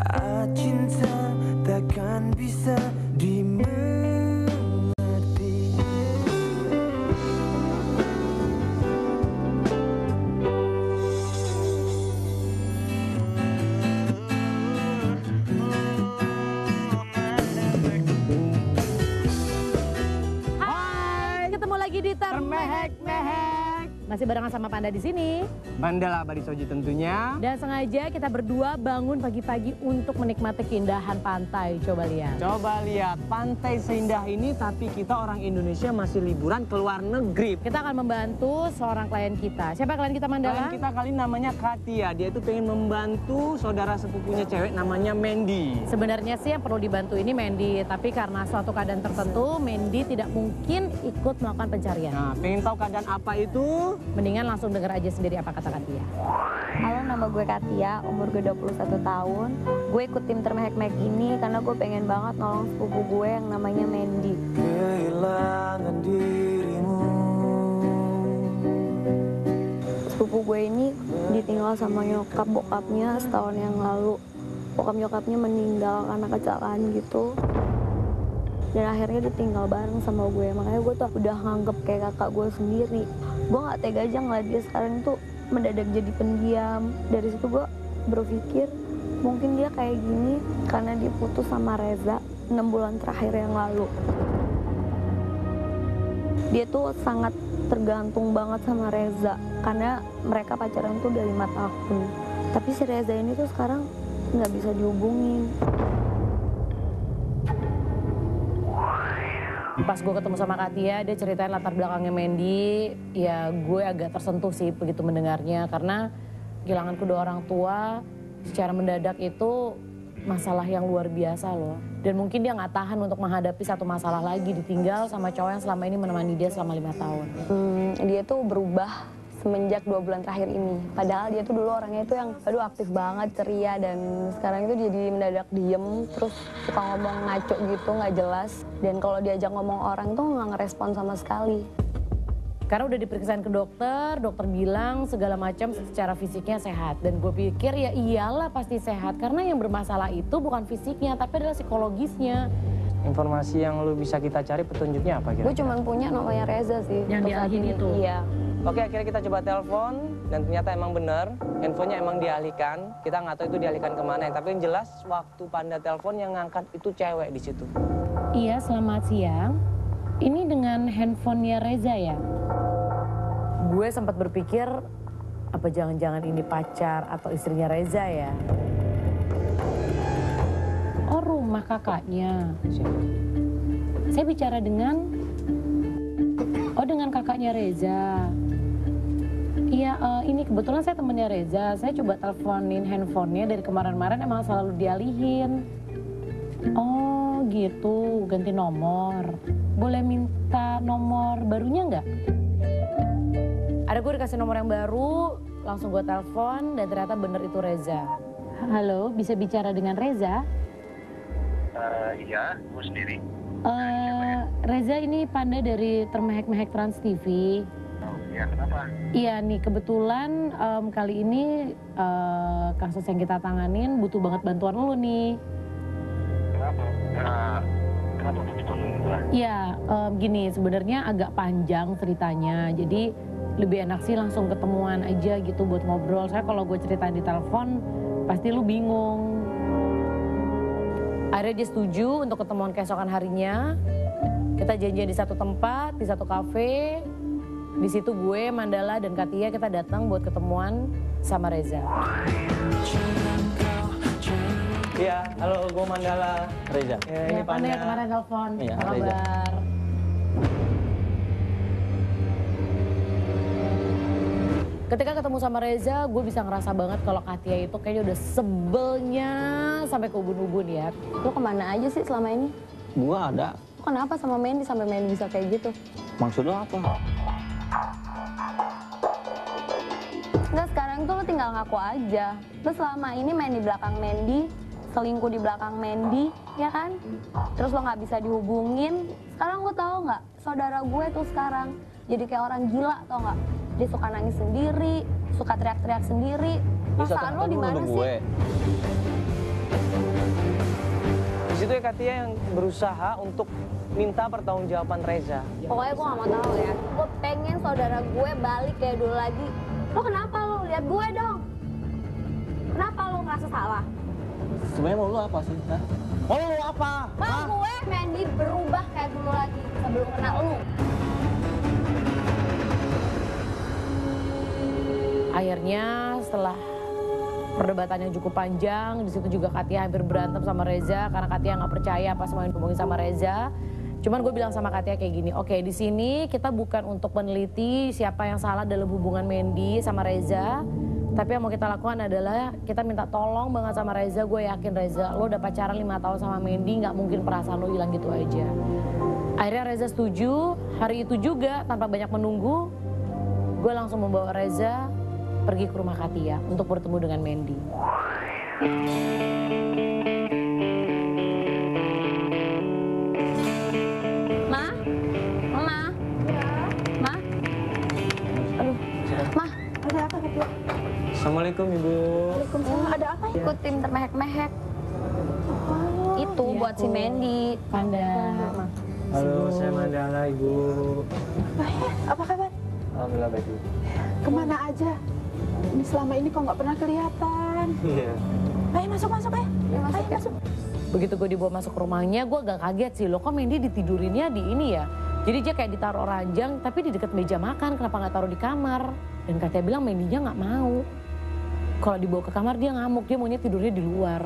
Saat cinta takkan bisa dimengerti. Hai, ketemu lagi di Termehek-mehek. Masih barengan sama Panda di sini. Mandala Abadi Soji tentunya. Dan sengaja kita berdua bangun pagi-pagi untuk menikmati keindahan pantai. Coba lihat. Coba lihat pantai seindah ini, tapi kita orang Indonesia masih liburan ke luar negeri. Kita akan membantu seorang klien kita. Siapa klien kita, Mandala? Klien kita kali ini namanya Katia. Dia itu pengen membantu saudara sepupunya cewek namanya Mandy. Sebenarnya sih yang perlu dibantu ini Mandy, tapi karena suatu keadaan tertentu Mandy tidak mungkin ikut melakukan pencarian. Nah, pengen tahu keadaan apa itu? Mendingan langsung dengar aja sendiri apa kata Katia. Halo, nama gue Katia, umur gue 21 tahun. Gue ikut tim Termehek-mehek ini karena gue pengen banget nolong sepupu gue yang namanya Mandy. Kehilangan dirimu. Sepupu gue ini ditinggal sama nyokap bokapnya setahun yang lalu. Bokap nyokapnya meninggal karena kecelakaan gitu. Dan akhirnya dia tinggal bareng sama gue. Makanya gue tuh udah nganggep kayak kakak gue sendiri. Gue gak tega aja ngeliat dia sekarang tuh mendadak jadi pendiam. Dari situ gue berpikir mungkin dia kayak gini karena dia putus sama Reza 6 bulan terakhir yang lalu. Dia tuh sangat tergantung banget sama Reza karena mereka pacaran tuh udah 5 tahun. Tapi si Reza ini tuh sekarang nggak bisa dihubungin. Pas gue ketemu sama Katia, dia ceritain latar belakangnya Mandy. Ya gue agak tersentuh sih begitu mendengarnya. Karena kehilangan kedua orang tua secara mendadak itu masalah yang luar biasa loh. Dan mungkin dia nggak tahan untuk menghadapi satu masalah lagi. Ditinggal sama cowok yang selama ini menemani dia selama 5 tahun. Dia tuh berubah semenjak 2 bulan terakhir ini. Padahal dia tuh dulu orangnya itu yang aduh aktif banget, ceria, dan sekarang itu jadi mendadak diem, terus suka ngomong ngaco gitu, nggak jelas. Dan kalau diajak ngomong orang tuh nggak ngerespon sama sekali. Karena udah diperiksain ke dokter bilang segala macam secara fisiknya sehat. Dan gue pikir ya iyalah pasti sehat, karena yang bermasalah itu bukan fisiknya, tapi adalah psikologisnya. Informasi yang lu bisa kita cari petunjuknya apa kira-kira? Gue cuma punya namanya Reza sih. Yang untuk saat dialihin ini. itu? Iya. Oke, akhirnya kita coba telepon dan ternyata emang bener, handphonenya emang dialihkan. Kita nggak tahu itu dialihkan kemana, tapi yang jelas waktu Panda telepon yang ngangkat itu cewek di situ. Iya, selamat siang. Ini dengan handphonenya Reza ya? Gue sempat berpikir, apa jangan-jangan ini pacar atau istrinya Reza ya? Oh, rumah kakaknya. Saya bicara dengan... Oh, dengan kakaknya Reza. Iya, ini kebetulan saya temennya Reza. Saya coba teleponin handphonenya dari kemarin-kemarin emang selalu dialihin. Oh, gitu. Ganti nomor. Boleh minta nomor barunya nggak? Ada, gue dikasih nomor yang baru, langsung gue telepon dan ternyata bener itu Reza. Halo, bisa bicara dengan Reza? Iya, gue sendiri. Reza, ini Panda dari Termehek-mehek Trans TV. Oh, iya, kenapa? Iya nih, kebetulan kali ini kasus yang kita tanganin butuh banget bantuan lu nih. Kenapa? Kenapa butuh bantuan gue? Iya, gini, sebenarnya agak panjang ceritanya. Jadi lebih enak sih langsung ketemuan aja gitu buat ngobrol. Saya kalau gue ceritain di telepon pasti lu bingung. Akhirnya dia setuju untuk ketemuan keesokan harinya. Kita janjian di satu tempat, di satu kafe. Di situ gue, Mandala, dan Katia kita datang buat ketemuan sama Reza. Iya, halo, gue Mandala. Reza. Ya, ini Panda Panda. yang kemarin telepon, Iya, apa Reza. kabar? Ketika ketemu sama Reza, gue bisa ngerasa banget kalau Katia itu kayaknya udah sebelnya sampai ke ubun-ubun ya. Lu kemana aja sih selama ini? Gua ada. Lu kenapa sama Mandy sampai Mandy bisa kayak gitu? Maksud lo apa? Enggak, sekarang tuh lu tinggal ngaku aja. Lu selama ini main di belakang Mandy, selingkuh di belakang Mandy, ya kan? Terus lo nggak bisa dihubungin. Sekarang lo tau nggak? Saudara gue tuh sekarang jadi kayak orang gila, tau nggak? Dia suka nangis sendiri, suka teriak-teriak sendiri. Perasaan lo di mana sih? Di situ ya Katia yang berusaha untuk minta pertanggungjawaban Reza. Pokoknya gue gak mau tahu ya. Gue pengen saudara gue balik kayak dulu lagi. Lo kenapa lo? Lihat gue dong. Kenapa lo ngerasa salah? Sebenarnya mau lu apa sih? Hah? Mau lu apa? Mau gue Mandy berubah kayak dulu lagi sebelum kenal lu. Akhirnya setelah perdebatannya cukup panjang, di situ juga Katia hampir berantem sama Reza karena Katia nggak percaya apa semua yang ngomongin sama Reza. Cuman gue bilang sama Katia kayak gini, oke di sini kita bukan untuk meneliti siapa yang salah dalam hubungan Mandy sama Reza, tapi yang mau kita lakukan adalah kita minta tolong banget sama Reza. Gue yakin Reza, lo udah pacaran 5 tahun sama Mandy, nggak mungkin perasaan lo hilang gitu aja. Akhirnya Reza setuju. Hari itu juga tanpa banyak menunggu, gue langsung membawa Reza pergi ke rumah Katia untuk bertemu dengan Mandy. Ma? Mama? Ma? Aduh, Ma, ada apa gitu? Assalamualaikum Ibu. Ada apa? Ikut tim termehek-mehek. Itu Iya, buat si Bu. Mandy. Panda. Halo, saya Mandala Ibu. Apa kabar? Alhamdulillah baik Ibu. Kemana aja? Ini selama ini kok nggak pernah kelihatan. Iya. Ayo masuk masuk ya. Ayo masuk. Begitu gue dibawa masuk ke rumahnya, gue agak kaget sih. Loh kok Mandy ditidurinnya di ini ya? Jadi dia kayak ditaruh ranjang, tapi di dekat meja makan. Kenapa nggak taruh di kamar? Dan Katia bilang Mandy-nya nggak mau. Kalau dibawa ke kamar dia ngamuk, dia maunya tidurnya di luar.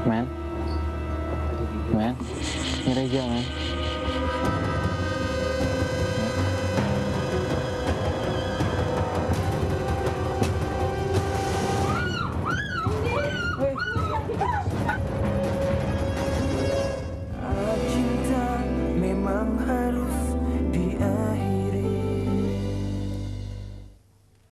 Men, ini Reza men.